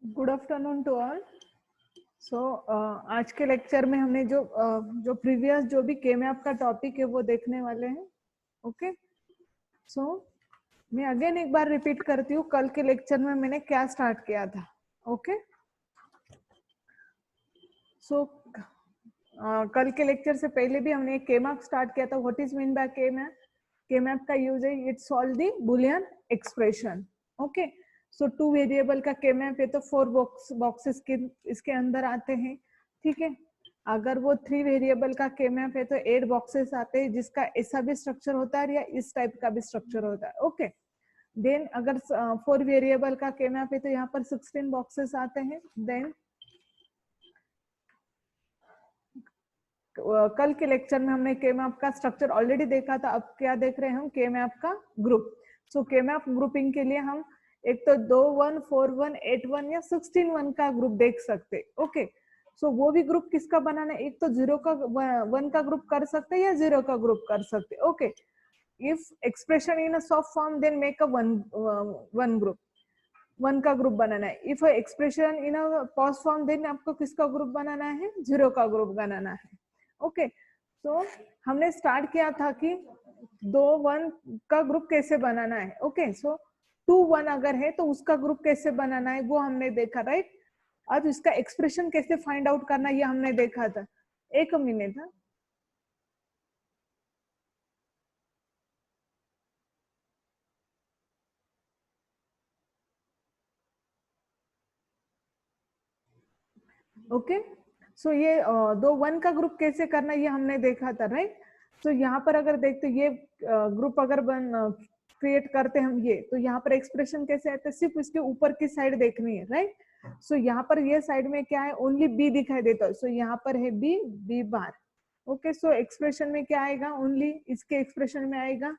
Good afternoon to all. So आज के lecture में हमने जो प्रीवियस जो भी केमैप का टॉपिक है वो देखने वाले हैं। ओके, सो मैं अगेन एक बार रिपीट करती हूँ, कल के लेक्चर में मैंने क्या स्टार्ट किया था। ओके, सो कल के लेक्चर से पहले भी हमने केमैप स्टार्ट किया था। What is mean by K map? K map का यूज है it solve the Boolean expression. Okay, so 2 variable का केमैप है तो 4 बॉक्सेस के इसके अंदर आते हैं। ठीक है, अगर वो 3 वेरिएबल का केमैप है तो 8 बॉक्सेस आते हैं, जिसका ऐसा भी स्ट्रक्चर होता है या इस टाइप का भी स्ट्रक्चर होता है। ओके, देन अगर 4 वेरिएबल का केमैप है तो यहाँ पर 16 बॉक्सेस आते हैं। देन कल के लेक्चर में हमने केमैप का स्ट्रक्चर ऑलरेडी देखा था। अब क्या देख रहे हैं हम? केमैप का ग्रुप। सो केमैप ग्रुपिंग के लिए हम एक तो 2 1 4 1 8 1 या 16 1 का ग्रुप देख सकते। ओके, सो वो भी ग्रुप किसका बनाना है? एक तो 0 का 1 का ग्रुप कर सकते या 0 का ग्रुप कर सकते। Okay, if expression in a soft form then make a one group, 1 का ग्रुप बनाना है। If expression in a POS form then आपको किसका ग्रुप बनाना है? 0 का ग्रुप बनाना है। ओके, तो हमने स्टार्ट किया था कि 2 1 का ग्रुप कैसे बनाना है। ओके, सो 2 1 अगर है तो उसका ग्रुप कैसे बनाना है वो हमने देखा, राइट। अब इसका एक्सप्रेशन कैसे फाइंड आउट करना ये हमने देखा था। एक मिनट। हाँ, ओके, सो ये 2 1 का ग्रुप कैसे करना ये हमने देखा था, राइट। तो यहाँ पर अगर देखते ये ग्रुप अगर क्रिएट करते हम ये, तो यहाँ पर एक्सप्रेशन कैसे आते हैं? सिर्फ इसके ऊपर की साइड देखनी है, राइट। सो यहाँ पर ये साइड में क्या है? ओनली बी दिखाई देता है। सो यहाँ पर है B, B bar. Okay, so expression में क्या आएगा? ओनली इसके एक्सप्रेशन में आएगा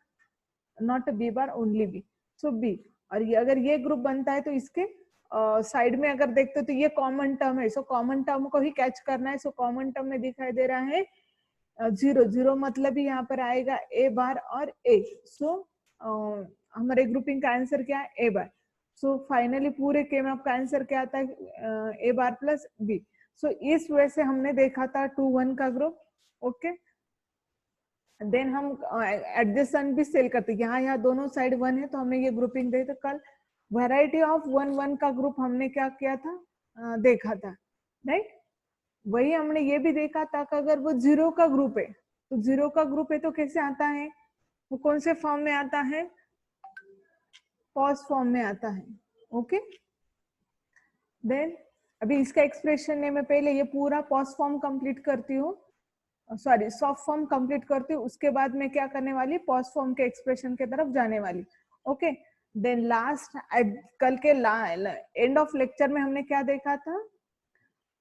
not B bar, only B. So B. और ये अगर ये ग्रुप बनता है तो इसके साइड में अगर देखते हो तो ये कॉमन टर्म है। सो कॉमन टर्म को ही कैच करना है। सो कॉमन टर्म में दिखाई दे रहा है 0 0, मतलब ही यहाँ पर आएगा ए बार और ए। सो हमारे ग्रुपिंग का आंसर क्या है? A bar. सो फाइनली पूरे केमैप का आंसर क्या आता है? A bar plus B. सो इस वजह से हमने देखा था 2 1 का ग्रुप। ओके, देन हम एडजेसेंट भी सेल करते हैं। यहाँ दोनों साइड 1 है तो हमें ये ग्रुपिंग दे। तो कल वैरायटी ऑफ 1 1 का ग्रुप हमने क्या किया था? देखा था, राइट। वही हमने ये भी देखा था कि अगर वो 0 का ग्रुप है तो 0 का ग्रुप है तो कैसे आता है? वो कौन से फॉर्म में आता है? पॉज फॉर्म में आता है। ओके, देन अभी इसका एक्सप्रेशन है, मैं पहले ये पूरा पॉज फॉर्म कंप्लीट करती हूँ, सॉरी सॉफ्ट फॉर्म कंप्लीट करती हूँ। उसके बाद मैं क्या करने वाली? पॉज फॉर्म के एक्सप्रेशन के तरफ जाने वाली। ओके, देन लास्ट कल के एंड ऑफ लेक्चर में हमने क्या देखा था?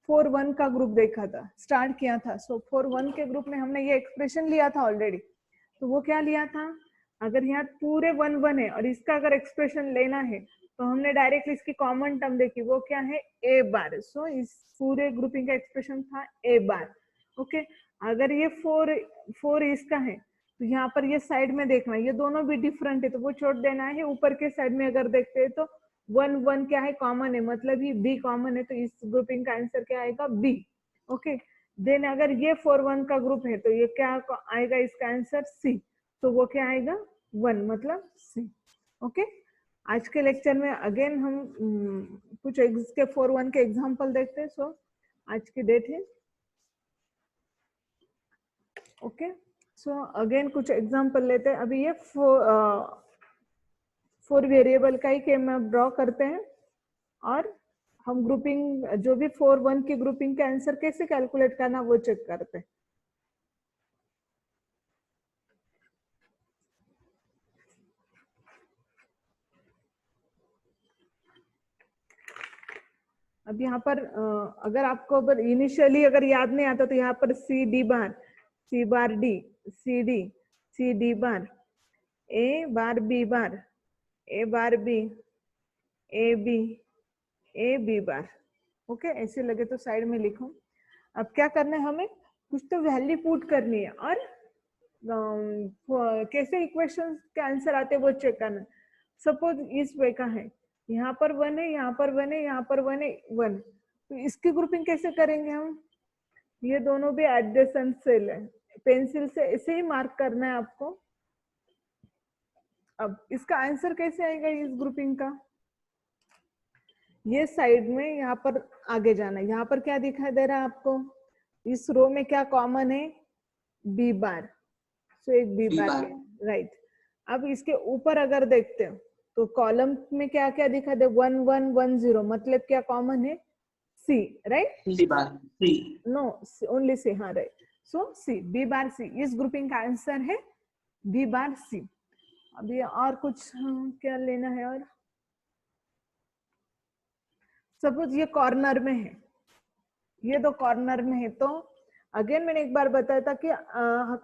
4 1 का ग्रुप देखा था, स्टार्ट किया था। सो 4 1 के ग्रुप में हमने ये एक्सप्रेशन लिया था ऑलरेडी। तो वो क्या लिया था? अगर यहाँ पूरे 1 1 है और इसका अगर एक्सप्रेशन लेना है तो हमने डायरेक्टली इसकी कॉमन टर्म देखी, वो क्या है? ए बार। सो इस पूरे ग्रुपिंग का एक्सप्रेशन था ए बार। ओके, अगर ये 4 इसका है तो यहाँ पर ये साइड में देखना, ये दोनों भी डिफरेंट है तो वो छोड़ देना है। ऊपर के साइड में अगर देखते हैं तो 1 1 क्या है? कॉमन है, मतलब ये बी कॉमन है, तो इस ग्रुपिंग का आंसर क्या आएगा? बी। ओके, देन अगर ये 4 1 का ग्रुप है तो ये क्या आएगा? इसका आंसर सी। तो वो क्या आएगा? 1, मतलब सी। ओके, आज के लेक्चर में अगेन हम कुछ इसके 4 1 के एग्जांपल देखते हैं। सो आज की डेट है, ओके, सो अगेन कुछ एग्जांपल लेते हैं। अभी ये 4 वेरिएबल का ही केम ड्रॉ करते हैं और हम ग्रुपिंग जो भी 4 1 की ग्रुपिंग का आंसर कैसे कैलकुलेट करना वो चेक करते हैं। अब यहाँ पर अगर आपको अगर इनिशियली अगर याद नहीं आता तो यहाँ पर C D bar, C bar D, C D, C D bar, A bar B bar, A bar B, A B, A B bar. Okay, ऐसे लगे तो साइड में लिखो। अब क्या करना है? हमें कुछ तो वैल्यू पुट करनी है और कैसे इक्वेशन के आंसर आते हैं वो चेक करना है। सपोज इस वे का है यहाँ पर 1 है, यहाँ पर 1 है, यहाँ पर 1 है, 1। तो इसकी ग्रुपिंग कैसे करेंगे हम? ये दोनों भी एडजेसेंट सेल है, पेंसिल से ऐसे ही मार्क करना है आपको। अब इसका आंसर कैसे आएगा इस ग्रुपिंग का? ये साइड में यहाँ पर आगे जाना है। यहाँ पर क्या दिखाई दे रहा है आपको? इस रो में क्या कॉमन है? B bar. सो एक बी बार है, राइट। अब इसके ऊपर अगर देखते हो तो कॉलम में क्या क्या दिखा दे? 1 1 1 0, मतलब क्या कॉमन है? सी, राइट? सी बार सी, नो, ओनली सी, हाँ राइट। सो सी, बी बार सी, इस ग्रुपिंग का आंसर है बी बार सी। अभी और कुछ क्या लेना है? और सपोज ये कॉर्नर में है, ये दो कॉर्नर में है, तो अगेन मैंने एक बार बताया था कि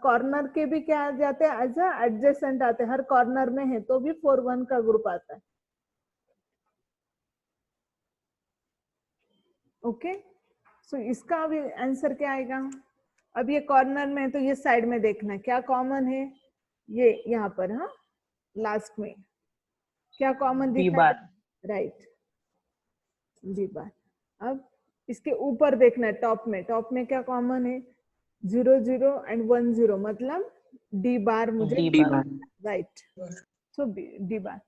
कॉर्नर के भी क्या आ जाते हैं? एज एडजेसेंट आते हैं। हर कॉर्नर में है तो भी 4 1 का ग्रुप आता है। ओके, सो इसका अभी आंसर क्या आएगा? अब ये कॉर्नर में है तो ये साइड में देखना है क्या कॉमन है। ये यहाँ पर, हाँ लास्ट में क्या कॉमन दिखा है? Right, B bar. अब इसके ऊपर देखना है, टॉप में, टॉप में क्या कॉमन है? 0 0 एंड 1 0, मतलब डी बार मुझे, राइट। सो डी बार।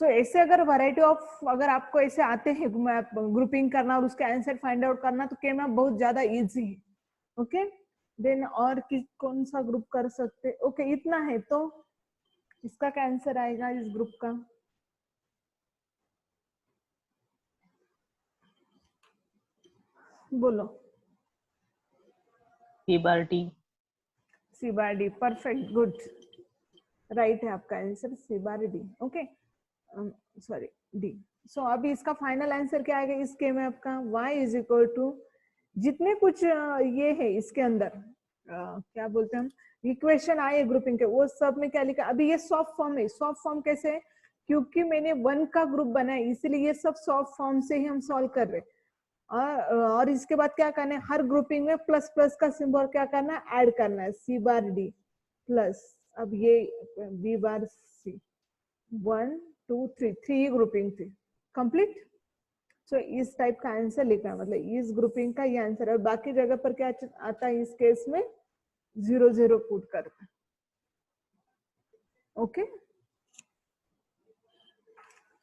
सो ऐसे अगर वैरायटी ऑफ, अगर आपको ऐसे आते हैं ग्रुपिंग करना और उसके आंसर फाइंड आउट करना, तो केमा बहुत ज्यादा इजी है। ओके, देन और कौन सा ग्रुप कर सकते? ओके, इतना है तो इसका क्या आंसर आएगा इस ग्रुप का? बोलो। C bar D. C bar D, perfect, good, right है आपका answer, C bar D. Okay, sorry, D. So अभी इसका फाइनल आंसर क्या आएगा इस के में आपका? y इज इक्वल टू, जितने कुछ ये है इसके अंदर, क्या बोलते हैं हम, इक्वेशन आए ग्रुपिंग के, वो सब में क्या लिखा? अभी ये सॉफ्ट फॉर्म है। सॉफ्ट फॉर्म कैसे है? क्योंकि मैंने 1 का ग्रुप बनाया, इसलिए ये सब सॉफ्ट फॉर्म से ही हम सॉल्व कर रहे हैं। और इसके बाद क्या करना है? हर ग्रुपिंग में प्लस प्लस का सिंबल क्या करना है? ऐड करना है, सी बार डी प्लस, अब ये बी बार सी, 1 2 3, 3 ग्रुपिंग थी, कंप्लीट। सो इस टाइप का आंसर लिखना, मतलब इस ग्रुपिंग का ये आंसर है। और बाकी जगह पर क्या आता है इस केस में? 0 0 पुट करता। ओके,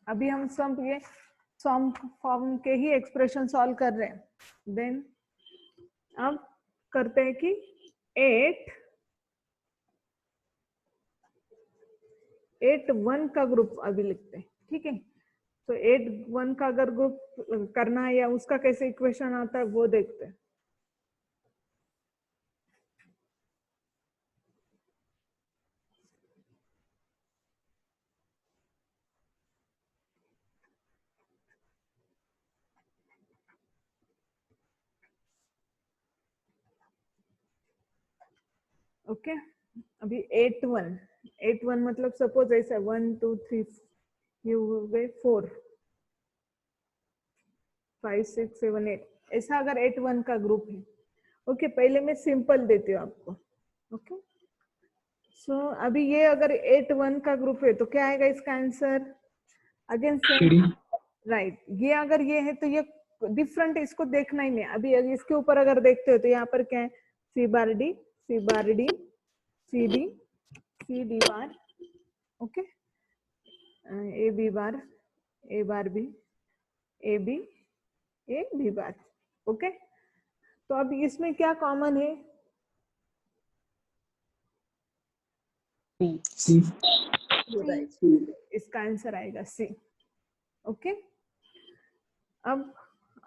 अभी हम सब ये सम फॉर्म के ही एक्सप्रेशन सॉल्व कर रहे हैं। देन अब करते हैं कि 8 1 का ग्रुप अभी लिखते हैं, ठीक है? तो 8 1 का अगर ग्रुप करना है या उसका कैसे इक्वेशन आता है वो देखते हैं। ओके, अभी 8 1 मतलब सपोज ऐसा 1 2 3, ये हो गए 4 5 6 7 8, ऐसा अगर 8 1 का ग्रुप है। ओके, पहले मैं सिंपल देती हूँ आपको। ओके, सो अभी ये अगर 8 1 का ग्रुप है तो क्या आएगा इसका आंसर? Again same, right. ये अगर ये है तो ये डिफरेंट, इसको देखना ही नहीं। अभी इसके ऊपर अगर देखते हो तो यहाँ पर क्या है? C bar D, C bar D, C D, C D bar, okay, A B bar, A bar B, A B, A B bar. Okay, तो अब इसमें क्या कॉमन है? सी। इसका आंसर आएगा सी। ओके, अब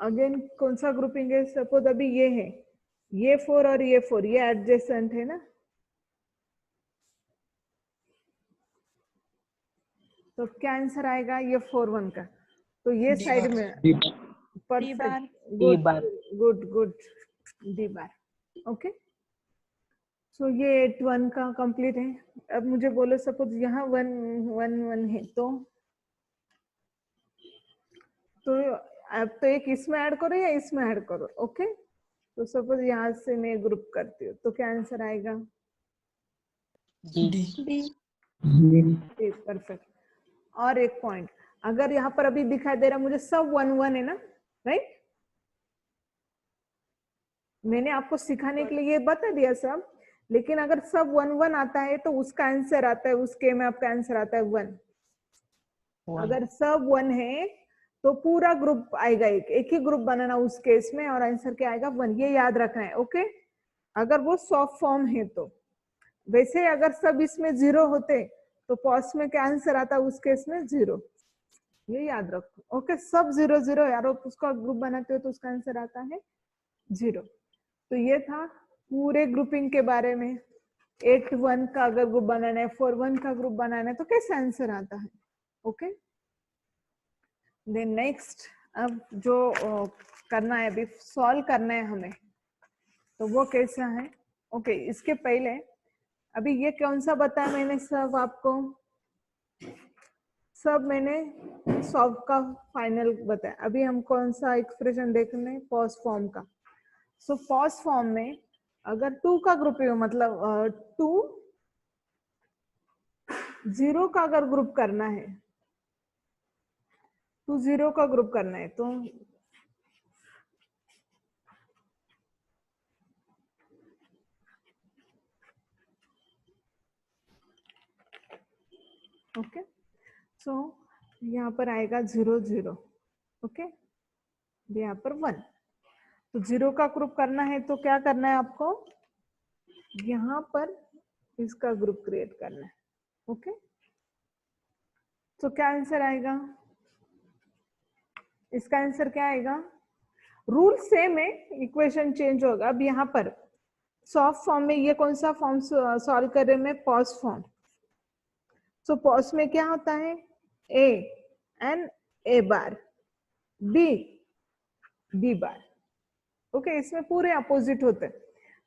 अगेन कौन सा ग्रुपिंग है? सपोज अभी ये है, ये 4 और ये 4, ये एडजेसेंट है ना, तो क्या आंसर आएगा ये 4 1 का? तो ये साइड में, perfect, good good good, D bar. Okay, so ये 8 1 का कंप्लीट है। अब मुझे बोलो, सपोज यहाँ 1 1 1 है, तो अब तो एक इसमें ऐड करो या इसमें ऐड करो। ओके, तो सपोज यहाँ से मैं ग्रुप करती हूँ तो क्या आंसर आएगा? डी। परफेक्ट। और एक पॉइंट, अगर यहाँ पर अभी दिखाई दे रहा मुझे सब 1 1 है ना, राइट? मैंने आपको सिखाने के लिए ये बता दिया सब, लेकिन अगर सब 1 1 आता है तो उसका आंसर आता है, उस के में आपका आंसर आता है 1। अगर सब 1 है तो पूरा ग्रुप आएगा, एक ही ग्रुप बनाना उस केस में, और आंसर क्या आएगा 1। ये याद रखना है, ओके? अगर वो सॉफ्ट फॉर्म है तो। वैसे अगर सब इसमें 0 होते तो पॉज में क्या आंसर आता उस केस में 0। ये याद रखो, ओके? सब 0 0 यार, उसका ग्रुप बनाते हो तो उसका आंसर आता है 0। तो ये था पूरे ग्रुपिंग के बारे में। 8 1 का अगर ग्रुप बनाना है, 4 1 का ग्रुप बनाना है तो कैसे आंसर आता है, ओके? देन नेक्स्ट, अब जो करना है, अभी सॉल्व करना है हमें, तो वो कैसा है? ओके, इसके पहले अभी ये कौन सा बताया मैंने सब आपको? सब मैंने सॉल्व का फाइनल बताया। अभी हम कौन सा एक्सप्रेशन देखने, पॉज फॉर्म का। सो पॉज फॉर्म में अगर 2 का ग्रुप है, मतलब 2 0 का अगर ग्रुप करना है, 2 0 का ग्रुप करना है तो ओके, सो यहाँ पर आएगा 0 0, ओके? यहाँ पर 1। तो 0 का ग्रुप करना है तो क्या करना है आपको? यहाँ पर इसका ग्रुप क्रिएट करना है, ओके? तो क्या आंसर आएगा? इसका आंसर क्या आएगा? रूल सेम है, इक्वेशन चेंज होगा। अब यहाँ पर सॉफ्ट फॉर्म में ये कौन सा फॉर्म सॉल्व कर रहे हैं? Pause form. सो पॉज में क्या होता है? A and A bar, B B bar, okay? इसमें पूरे अपोजिट होते हैं।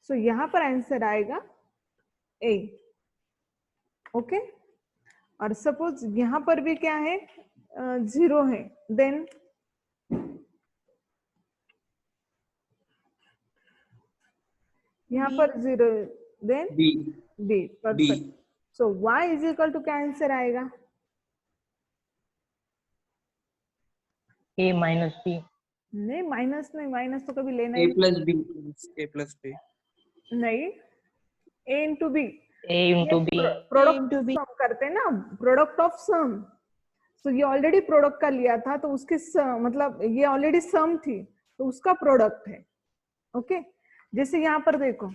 सो यहाँ पर आंसर आएगा ए, ओके? और सपोज यहाँ पर भी क्या है? 0 है, देन यहाँ पर 0, then B. B, perfect. So y is equal to क्या आंसर आएगा? a minus B. नहीं, माइनस नहीं, माइनस तो कभी लेना ए ही plus B, A plus B नहीं, a into B. a into B, product sum करते हैं ना, प्रोडक्ट ऑफ सम। तो ये ऑलरेडी प्रोडक्ट का लिया था, तो उसके मतलब ये ऑलरेडी सम थी तो उसका प्रोडक्ट है, ओके? जैसे यहाँ पर देखो,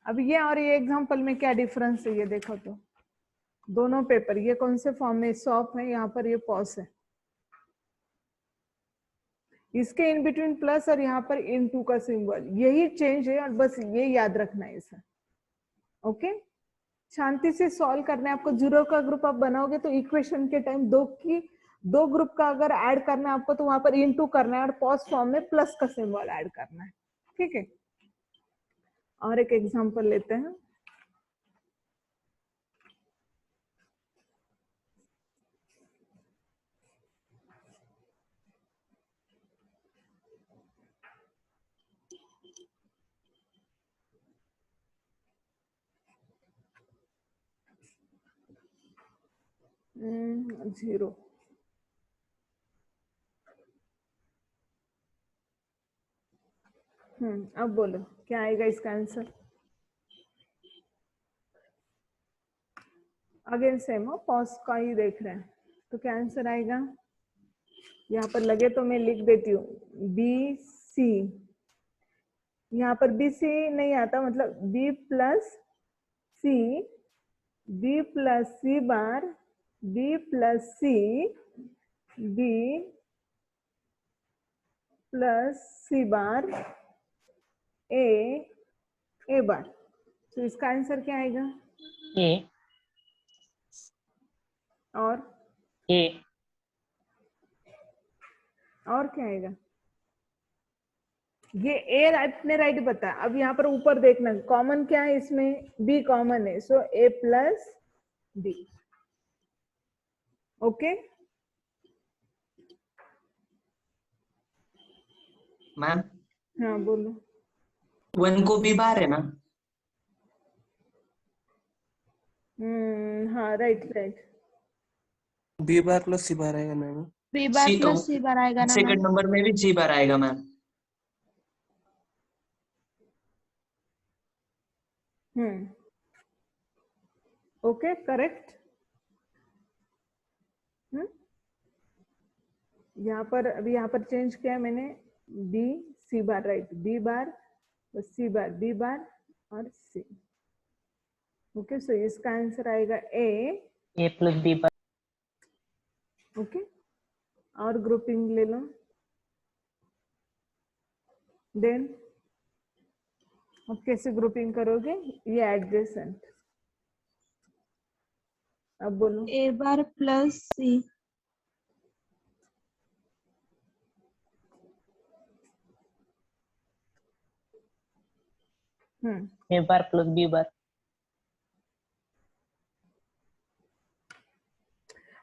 अब ये और ये एग्जांपल में क्या डिफरेंस है ये देखो। तो दोनों पेपर ये कौन से फॉर्म में सॉफ्ट है, यहाँ पर ये पॉज है, इसके इन बिटवीन प्लस और यहाँ पर इन टू का सिंबल, यही चेंज है, और बस ये याद रखना है इसे, ओके? शांति से सॉल्व करना है आपको। 0 का ग्रुप आप बनाओगे तो इक्वेशन के टाइम दो ग्रुप का अगर ऐड करना है आपको तो वहां पर इनटू करना है, और पॉज फॉर्म में प्लस का सिंबल ऐड करना है, ठीक है? और एक एग्जांपल लेते हैं। जीरो, अब बोलो क्या आएगा इसका आंसर? अगेन सेम हो, पॉज का ही देख रहे हैं, तो क्या आंसर आएगा? यहाँ पर लगे तो मैं लिख देती हूँ, बी सी। यहाँ पर बी सी नहीं आता, मतलब B plus C, B plus C bar, B plus C, B plus C bar, A बार। तो इसका आंसर क्या आएगा? a और a और क्या आएगा? ये ए आपने राइट बताया। अब यहाँ पर ऊपर देखना, कॉमन क्या है इसमें? बी कॉमन है, so A plus B, okay? Ma'am हाँ बोलो। 1 को बी बार है ना? हाँ right right. B bar plus C bar आएगा ma'am. B bar C plus C bar आएगा ना मैम। सेकंड नंबर में भी सी बार आएगा मैम। Okay correct. यहाँ पर अभी यहाँ पर चेंज किया मैंने, बी सी बार राइट, बी बार सी बार, बी बार और सी। ओके सो इसका आंसर आएगा A plus B bar. Okay और ग्रुपिंग ले लो। देन अब कैसे ग्रुपिंग करोगे, ये एडजेसेंट। अब बोलो। A bar plus C. A bar plus B bar.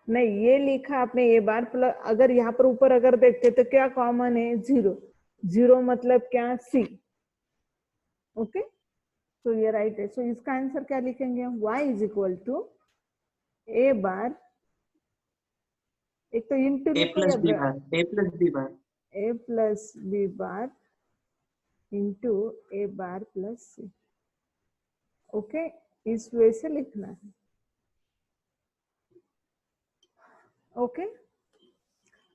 नहीं ये लिखा आपने ए बार प्लस, अगर यहाँ पर ऊपर अगर देखते तो क्या कॉमन है, जीरो। जीरो मतलब क्या, सी। ओके तो ये राइट है। सो इसका आंसर क्या लिखेंगे, y is equal to A बार, एक तो इंटू ए लिखो प्लस बी या बार, ए प्लस बी बार, ए प्लस बी बार इंटू ए बार प्लस सी। ओके इस वे से लिखना है। ओके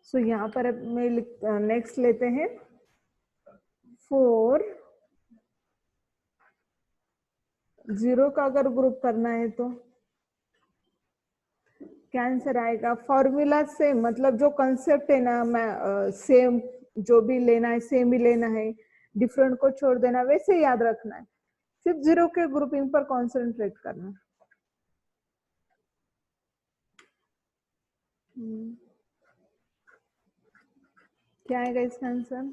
सो यहाँ पर अब मैं नेक्स्ट लेते हैं 4 0 का अगर ग्रुप करना है तो क्या आंसर आएगा। फॉर्मूला सेम, मतलब जो कंसेप्ट है ना, मैं सेम जो भी लेना है सेम ही लेना है, डिफरेंट को छोड़ देना, वैसे याद रखना है, सिर्फ 0 के ग्रुपिंग पर कॉन्सेंट्रेट करना। क्या आएगा इसका आंसर,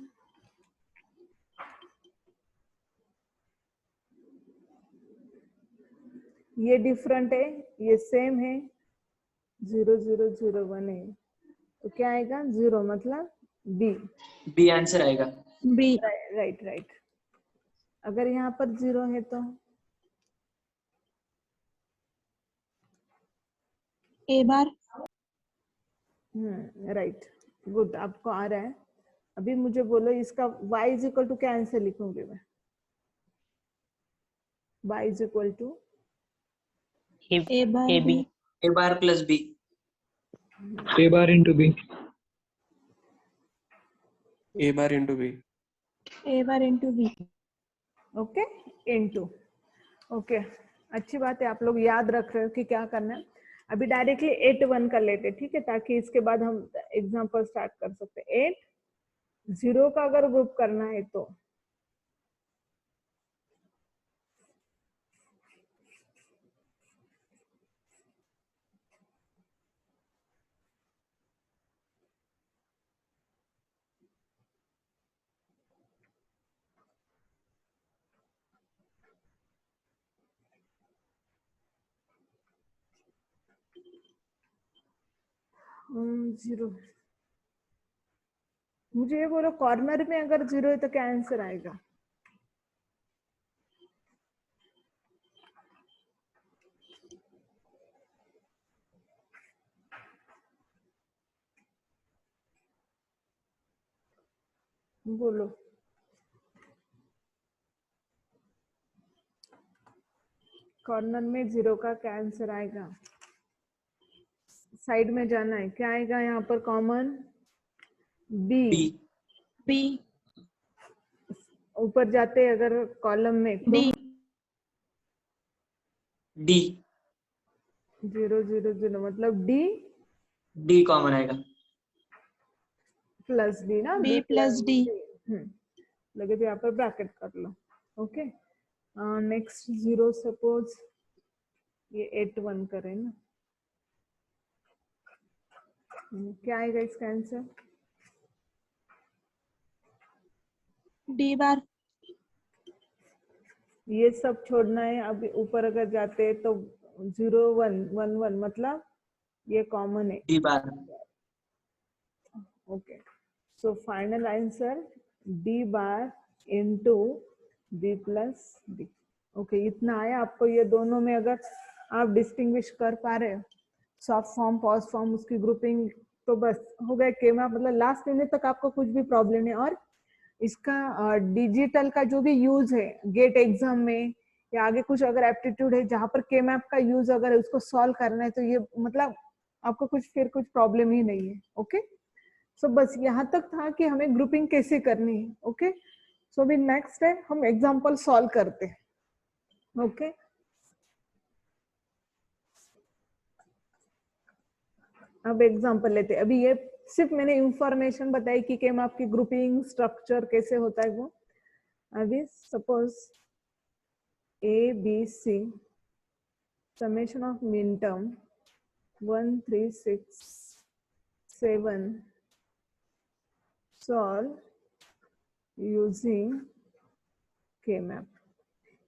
ये डिफरेंट है ये सेम है, 0 0 0 1 है तो क्या आएगा, 0 मतलब बी। बी आंसर आएगा। बी। Right right. अगर यहाँ पर 0 है तो ए बार। राइट गुड, आपको आ रहा है। अभी मुझे बोलो इसका y इज इक्वल टू क्या आंसर लिखूंगी मैं, y is equal to A bar A B. B. A bar plus B. A bar into B. A bar into B. A bar into B. Okay into. Okay अच्छी बात है, आप लोग याद रख रहे हो कि क्या करना है। अभी डायरेक्टली 8 1 कर लेते, ठीक है, ताकि इसके बाद हम एग्जांपल स्टार्ट कर सकते। 8 0 का अगर ग्रुप करना है तो 0, मुझे ये बोलो कॉर्नर में अगर 0 है तो क्या आंसर आएगा, बोलो। कॉर्नर में 0 का क्या आंसर आएगा, साइड में जाना है, क्या आएगा यहाँ पर कॉमन, बी। बी। बी। ऊपर जाते अगर कॉलम में तो डी। डी। 0 0 0 मतलब डी डी कॉमन आएगा। प्लस डी ना, बी प्लस डी। लगे तो यहाँ पर ब्रैकेट कर लो। ओके नेक्स्ट 0 सपोज ये 8 1 करें ना, क्या आएगा इसका आंसर, डी बार। ये सब छोड़ना है। अब ऊपर अगर जाते हैं तो 0 1 1 1 मतलब ये कॉमन है, D bar. Okay so final answer D bar into B plus D. Okay इतना आया आपको, ये दोनों में अगर आप डिस्टिंग्विश कर पा रहे हो सॉफ्ट फॉर्म पॉज फॉर्म उसकी ग्रुपिंग, तो बस हो गया के मैप, मतलब लास्ट मिनट तक आपको कुछ भी प्रॉब्लम नहीं। और इसका डिजिटल का जो भी यूज है गेट एग्जाम में या आगे कुछ अगर एप्टीट्यूड है जहां पर के मैप का यूज अगर है उसको सॉल्व करना है, तो ये मतलब आपको कुछ प्रॉब्लम ही नहीं है। ओके, सो बस यहाँ तक था कि हमें ग्रुपिंग कैसे करनी है। ओके, सो अभी नेक्स्ट है हम एग्जाम्पल सॉल्व करते हैं। ओके, अब एग्जाम्पल लेते हैं। अभी ये सिर्फ मैंने इंफॉर्मेशन बताई कि केम आपकी ग्रुपिंग स्ट्रक्चर कैसे होता है वो। अभी suppose A B C summation of minterm 1 3 6 7 solve using K map,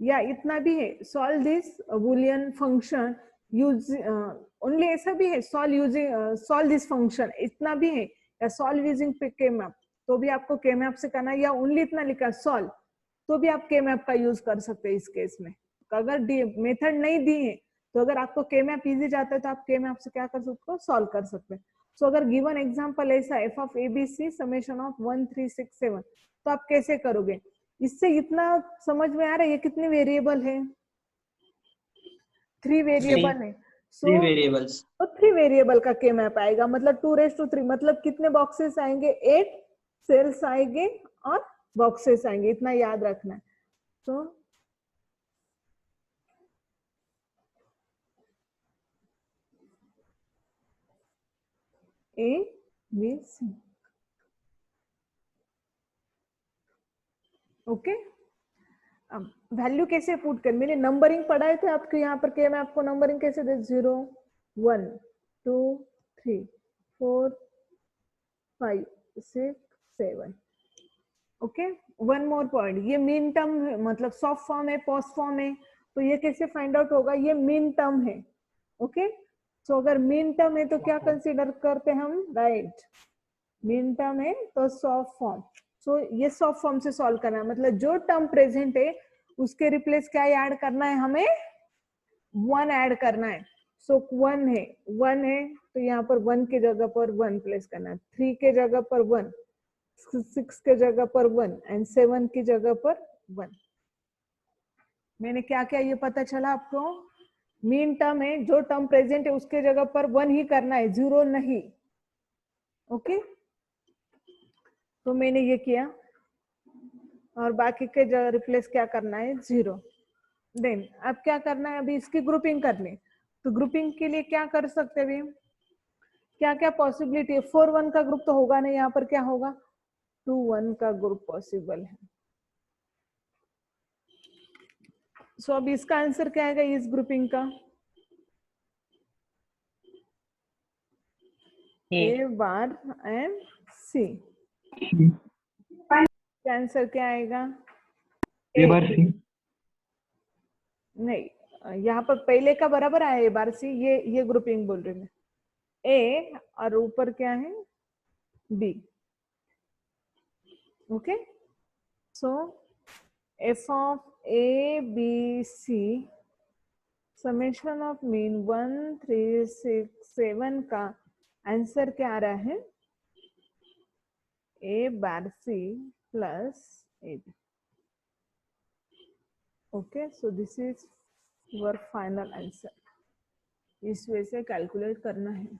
या इतना भी है solve this Boolean function use only, ऐसा भी है solve using solve this function, इतना भी है, या सॉल्व यूजिंग के मैप तो भी आपको के मैप से करना है, या ओनली इतना लिखा सॉल्व तो भी आप के मैप का यूज कर सकते हैं इस केस में। अगर मेथड नहीं दी है तो अगर आपको के मैप इजी जाता है तो आप के मैप से क्या कर सकते हो, सॉल्व कर सकते हैं। सो अगर गिवन एग्जांपल ऐसा F of A B C summation of 1 3 6 7, तो आप कैसे करोगे? इससे इतना समझ में आ रहा है ये कितने वेरिएबल है? 3 वेरिएबल है। सो 3 वेरिएबल्स, तो 3 वेरिएबल का के मैप आएगा, मतलब 2⁻3, मतलब कितने बॉक्सेस आएंगे? 8 सेल्स आएंगे और बॉक्सेस आएंगे, इतना याद रखना है। तो ए बी सी, ओके। अब वैल्यू कैसे पुट कर, मैंने नंबरिंग पढ़ाए थे आपके यहाँ पर के मैं आपको नंबरिंग कैसे दे 0 1 2 3 4 5 6 7, ओके। वन मोर पॉइंट, ये मीन टर्म है, मतलब सॉफ्ट फॉर्म है पॉस्ट फॉर्म है, तो ये कैसे फाइंड आउट होगा? ये मीन टर्म है। ओके, सो अगर मीन टर्म है तो क्या कंसीडर करते हैं हम? राइट, मीन टर्म है तो सॉफ्ट फॉर्म। सो ये सॉफ्ट फॉर्म से सॉल्व करना है, मतलब जो टर्म प्रेजेंट है उसके रिप्लेस क्या ऐड करना है हमें? 1 ऐड करना है। सो 1 है तो यहाँ पर 1 के जगह पर 1 प्लेस करना है, 3 के जगह पर 1, 6 के जगह पर 1 एंड 7 की जगह पर 1। मैंने क्या क्या ये पता चला आपको? मीन टर्म है, जो टर्म प्रेजेंट है उसके जगह पर 1 ही करना है, 0 नहीं। ओके, तो मैंने ये किया और बाकी के रिप्लेस क्या करना है? 0। देन अब क्या करना है? अभी इसकी ग्रुपिंग करनी, तो ग्रुपिंग के लिए क्या कर सकते हैं? क्या क्या पॉसिबिलिटी है? 4 1 का ग्रुप तो होगा नहीं, यहाँ पर क्या होगा? 2 1 का ग्रुप पॉसिबल है। सो अब इसका आंसर क्या आएगा इस ग्रुपिंग का? ए बार एंड सी। आंसर क्या आएगा? ए बार सी। नहीं, यहाँ पर पहले का बराबर आया ए बार सी, ये ग्रुपिंग बोल रही मैं। ए और ऊपर क्या है? B. Okay, so F of A B C summation of min 1 3 6 7 का आंसर क्या आ रहा है? A bar C plus A B. Okay, so this is your final answer. इस वे से कैलकुलेट करना है।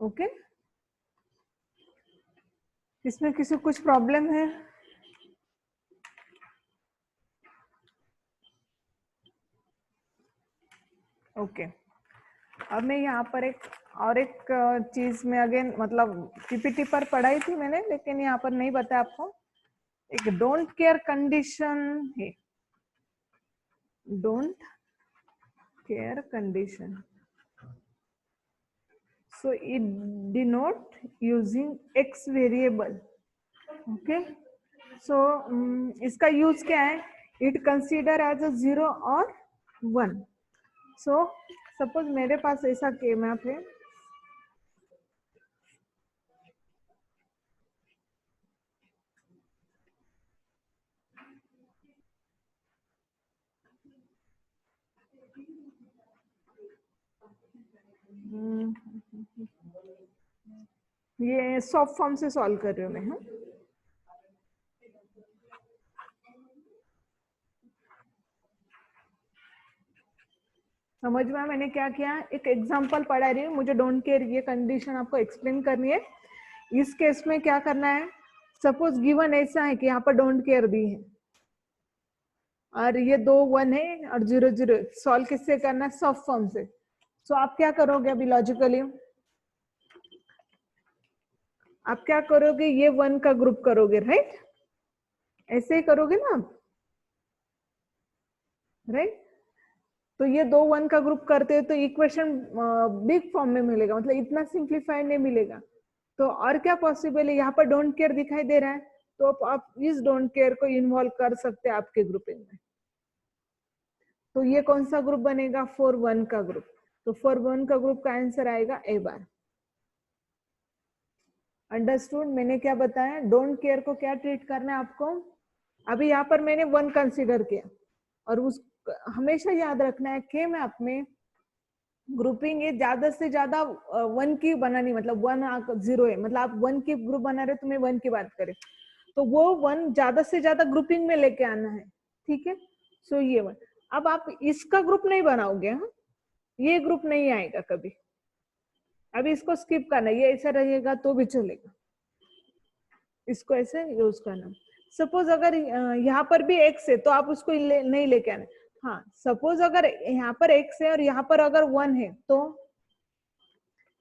ओके, इसमें किसी कुछ प्रॉब्लम है? ओके, अब मैं यहाँ पर एक चीज में अगेन, मतलब पीपीटी पर पढ़ाई थी मैंने लेकिन यहाँ पर नहीं बताया आपको। एक डोंट केयर कंडीशन है, don't care condition, so it denote using x variable। Okay, so इसका यूज क्या है? इट कंसीडर एज अ 0 और 1। सो सपोज मेरे पास ऐसा के मैप है, ये सॉफ्ट फॉर्म से सॉल्व कर रही हूँ मैं। हाँ, समझ में मैंने क्या किया, एक एग्जांपल पढ़ा रही हूँ, मुझे डोंट केयर ये कंडीशन आपको एक्सप्लेन करनी है। इस केस में क्या करना है, सपोज गिवन ऐसा है कि यहाँ पर डोंट केयर दी है और ये 2 1 है और 0 0, सॉल्व किससे करना है, सॉफ्ट फॉर्म से। सो आप क्या करोगे अभी लॉजिकली, आप क्या करोगे, ये 1 का ग्रुप करोगे, राइट, ऐसे ही करोगे ना आप, राइट। तो ये 2 1 का ग्रुप करते हो तो इक्वेशन बिग फॉर्म में मिलेगा, मतलब इतना सिंप्लीफाइड नहीं मिलेगा। तो और क्या पॉसिबल है, यहाँ पर डोंट केयर दिखाई दे रहा है, तो आप इस डोंट केयर को इन्वॉल्व कर सकते हैं आपके ग्रुपिंग में। तो ये कौन सा ग्रुप बनेगा, 4 1 का ग्रुप। तो 4 1 का ग्रुप का आंसर आएगा ए बार। अंडरस्टूड, मैंने क्या बताया, डोंट केयर को क्या ट्रीट करना है आपको। अभी यहाँ पर मैंने 1 कंसीडर किया और उस हमेशा याद रखना है कि मैं अपने ग्रुपिंग ये ज्यादा से ज्यादा 1 की बनानी, मतलब 1 0 है, मतलब आप 1 की ग्रुप बना रहे हो तो मैं 1 की बात करें तो वो 1 ज्यादा से ज्यादा ग्रुपिंग में लेके आना है, ठीक है। सो ये 1, अब आप इसका ग्रुप नहीं बनाओगे, हाँ, ये ग्रुप नहीं आएगा कभी, अभी इसको स्किप करना, ये ऐसा रहेगा तो भी चलेगा, इसको ऐसे यूज करना। सपोज अगर यहाँ पर भी x है तो आप उसको नहीं लेके आना। हाँ, सपोज अगर यहाँ पर x है और यहाँ पर अगर 1 है तो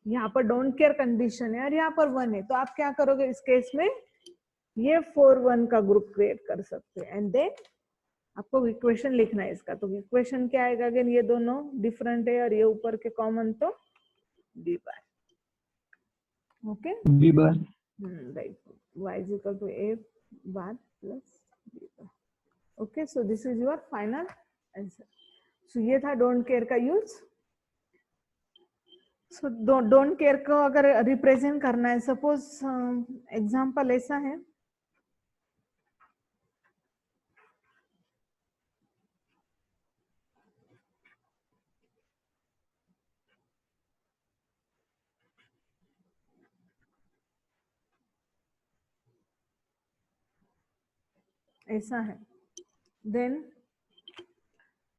यहाँ पर डोंट केयर कंडीशन है और यहाँ पर 1 है, तो आप क्या करोगे इस केस में, ये 4 1 का ग्रुप क्रिएट कर सकते हैं एंड देन आपको इक्वेशन लिखना है इसका। तो इक्वेशन क्या आएगा, अगेन ये दोनों डिफरेंट है और ये ऊपर के कॉमन, तो b bar, okay, B bar. Right, y is equal to a bar plus b bar, okay, so this is your final answer. So ये था डोंट केयर का यूज। सो डोंट केयर को अगर रिप्रेजेंट करना है, suppose example ऐसा है, ऐसा है, देन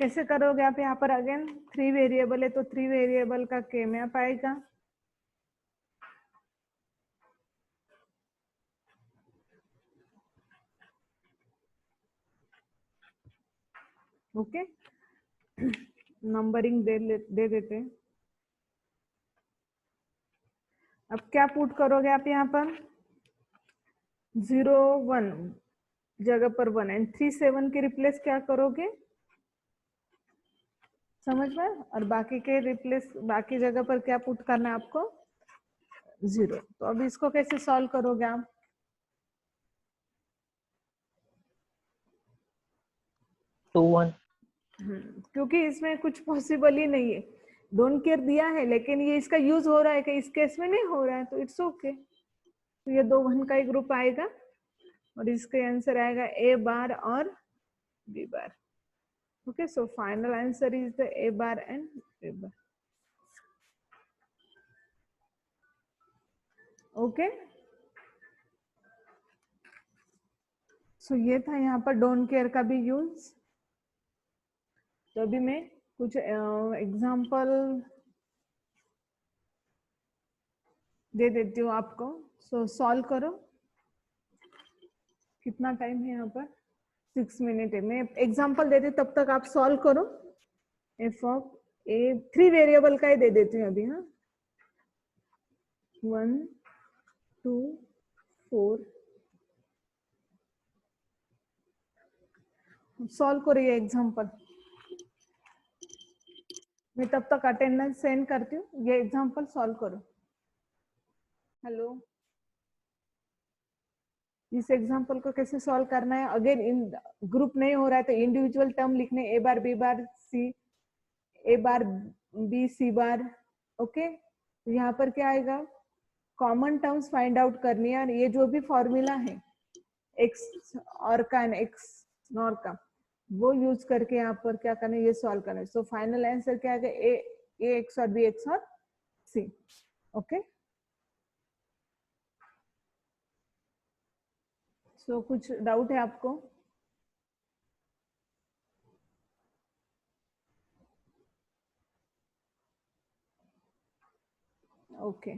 कैसे करोगे आप, यहाँ पर अगेन 3 वेरिएबल है तो 3 वेरिएबल का के मैप आएगा, ओके, नंबरिंग दे देते हैं। अब क्या पुट करोगे आप यहाँ पर, 0 1 जगह पर 1 एंड 3 7 के रिप्लेस क्या करोगे, समझ में, और बाकी के रिप्लेस, बाकी जगह पर क्या पुट करना है आपको, 0। तो अब इसको कैसे सॉल्व करोगे आप, टू वन, क्योंकि इसमें कुछ पॉसिबल ही नहीं है, डोंट केयर दिया है लेकिन ये इसका यूज हो रहा है कि इस केस में नहीं हो रहा है, तो इट्स ओके। तो ये 2 1 का ही ग्रुप आएगा और इसका आंसर आएगा ए बार और B bar, okay. So final answer is the A bar and B bar, okay. So ये था यहाँ पर डोंट केयर का भी यूज। तो अभी मैं कुछ एग्जाम्पल दे देती हूँ आपको, सो सॉल्व करो। कितना टाइम है यहाँ पर, 6 मिनट है, मैं एग्जाम्पल दे दी तब तक आप सॉल्व करो। एफ ऑफ ए 3 वेरिएबल का ही दे देती हूँ अभी, हाँ, 1 2 4, सॉल्व करो ये एग्जाम्पल, मैं तब तक अटेंडेंस सेंड करती हूँ, ये एग्जाम्पल सॉल्व करो। हेलो, इस एग्जाम्पल को कैसे सॉल्व करना है, अगेन इन ग्रुप नहीं हो रहा है तो इंडिविजुअल टर्म लिखने, ए बार बी बार सी, ए बार बी सी बार, ओके। यहाँ पर क्या आएगा, कॉमन टर्म्स फाइंड आउट करनी है, और ये जो भी फॉर्मूला है एक्स और का एक्स नॉर का, वो यूज करके यहाँ पर क्या करना है, ये सॉल्व करना है। सो फाइनल आंसर क्या है, ए एक्स और बी एक्स और सी। ओके, सो कुछ डाउट है आपको? ओके